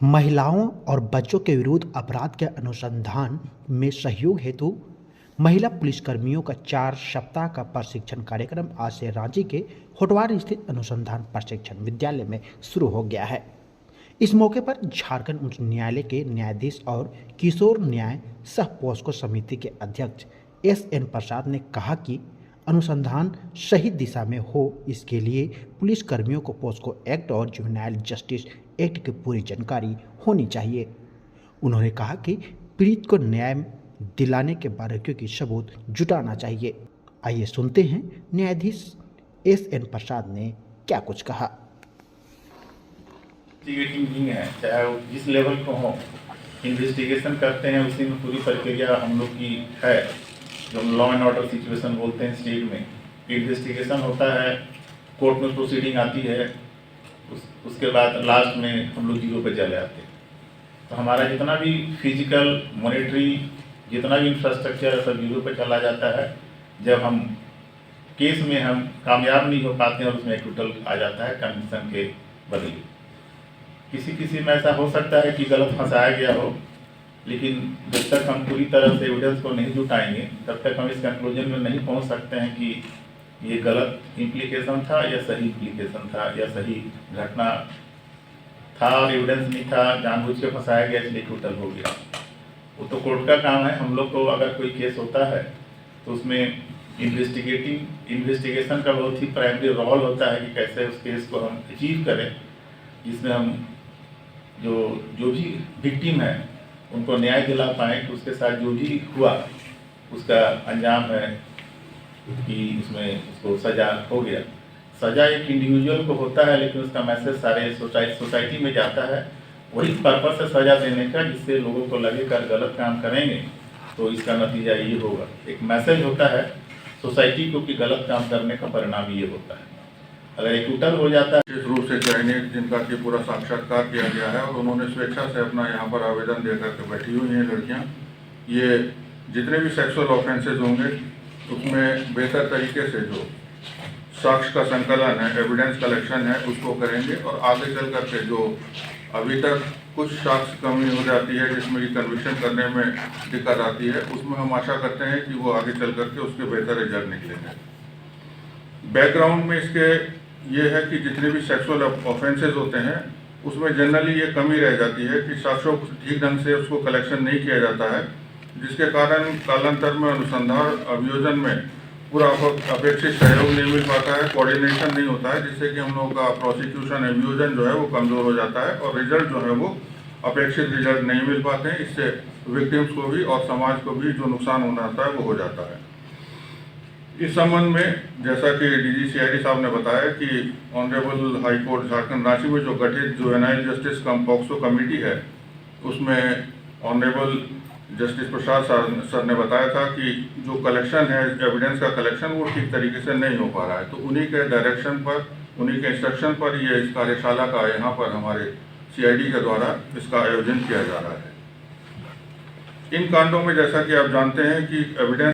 महिलाओं और बच्चों के विरुद्ध अपराध के अनुसंधान में सहयोग हेतु महिला पुलिसकर्मियों का 4 सप्ताह का प्रशिक्षण कार्यक्रम आज से रांची के होटवार स्थित अनुसंधान प्रशिक्षण विद्यालय में शुरू हो गया है। इस मौके पर झारखंड उच्च न्यायालय के न्यायाधीश और किशोर न्याय सह पोस्को समिति के अध्यक्ष SN प्रसाद ने कहा कि अनुसंधान सही दिशा में हो, इसके लिए पुलिसकर्मियों को पोस्को एक्ट और जुवेनाइल जस्टिस एक्ट की पूरी जानकारी होनी चाहिए। उन्होंने कहा कि पीड़ित को न्याय दिलाने के बारीकियों की सबूत जुटाना चाहिए। आइए सुनते हैं न्यायाधीश SN प्रसाद ने क्या कुछ कहा। इन्वेस्टिगेटिंग है, चाहे वो जिस लेवल को हो, इन्वेस्टिगेशन करते हैं, उसी में पूरी प्रक्रिया हम लोग की है। जो लॉ एंड ऑर्डर सिचुएशन बोलते हैं स्टेट में, इन्वेस्टिगेशन होता है, कोर्ट में प्रोसीडिंग आती है, उसके बाद लास्ट में हम लोग जीरो पे चले आते हैं। तो हमारा जितना भी फिजिकल मॉनिटरी जितना भी इंफ्रास्ट्रक्चर सब जीरो पे चला जाता है। जब हम केस में हम कामयाब नहीं हो पाते हैं और उसमें एक्विटल आ जाता है कन्विक्शन के बदले। किसी में ऐसा हो सकता है कि गलत फंसाया गया हो, लेकिन जब तक हम पूरी तरह से एविडेंस को नहीं जुटाएंगे तब तक हम इस कंक्लूजन में नहीं पहुंच सकते हैं कि ये गलत इम्प्लीकेशन था या सही इम्प्लीकेशन था या सही घटना था और एविडेंस नहीं था, जानबूझ के फंसाया गया इसलिए टोटल हो गया। वो तो कोर्ट का काम है। हम लोग को अगर कोई केस होता है तो उसमें इन्वेस्टिगेशन का बहुत ही प्राइमरी रोल होता है कि कैसे उस केस को हम अचीव करें, जिसमें हम जो भी विक्टिम है उनको न्याय दिला पाएँ कि उसके साथ जो भी हुआ उसका अंजाम है कि उसमें उसको सज़ा हो गया। सज़ा एक इंडिविजुअल को होता है, लेकिन उसका मैसेज सारे सोसाइटी में जाता है। वही पर्पस है सज़ा देने का, जिससे लोगों को लगे कि गलत काम करेंगे तो इसका नतीजा ये होगा। एक मैसेज होता है सोसाइटी को कि गलत काम करने का परिणाम ये होता है। अगर एक्विटल हो जाता है। इस रूप से चयनित जिनका कि पूरा साक्षात्कार किया गया है और उन्होंने स्वेच्छा से अपना यहाँ पर आवेदन दे करके बैठी हुई हैं लड़कियाँ। ये जितने भी सेक्सुअल ऑफेंसेज होंगे उसमें बेहतर तरीके से जो साक्ष्य का संकलन है, एविडेंस कलेक्शन है, उसको करेंगे और आगे चल करके जो अभी तक कुछ साक्ष्य कमी हो जाती है जिसमें कि कन्विक्शन करने में दिक्कत आती है, उसमें हम आशा करते हैं कि वो आगे चल करके उसके बेहतर रिजल्ट निकलेंगे। बैकग्राउंड में इसके ये है कि जितने भी सेक्सुअल ऑफेंसेज होते हैं उसमें जनरली ये कमी रह जाती है कि साक्ष्यों को ठीक ढंग से उसको कलेक्शन नहीं किया जाता है, जिसके कारण कालांतर में अनुसंधान अभियोजन में पूरा अपेक्षित सहयोग नहीं मिल पाता है, कोऑर्डिनेशन नहीं होता है, जिससे कि हम लोगों का प्रोसिक्यूशन अभियोजन जो है वो कमज़ोर हो जाता है और रिजल्ट जो है वो अपेक्षित रिजल्ट नहीं मिल पाते हैं। इससे विक्टिम्स को भी और समाज को भी जो नुकसान होना होता है वो हो जाता है। इस संबंध में जैसा कि DG CID साहब ने बताया कि honourable high court Jharkhand Ranchi में जो गठित जुवेनाइल जस्टिस कम पॉक्सो कमेटी है, उसमें ऑनरेबल जस्टिस प्रसाद सर ने बताया था कि जो कलेक्शन है, एविडेंस का कलेक्शन, वो ठीक तरीके से नहीं हो पा रहा है। तो उन्हीं के डायरेक्शन पर, उन्हीं के इंस्ट्रक्शन पर ये इस कार्यशाला का यहाँ पर हमारे CID के द्वारा इसका आयोजन किया जा रहा है। इन कांडों में जैसा कि आप जानते हैं कि एविडेंस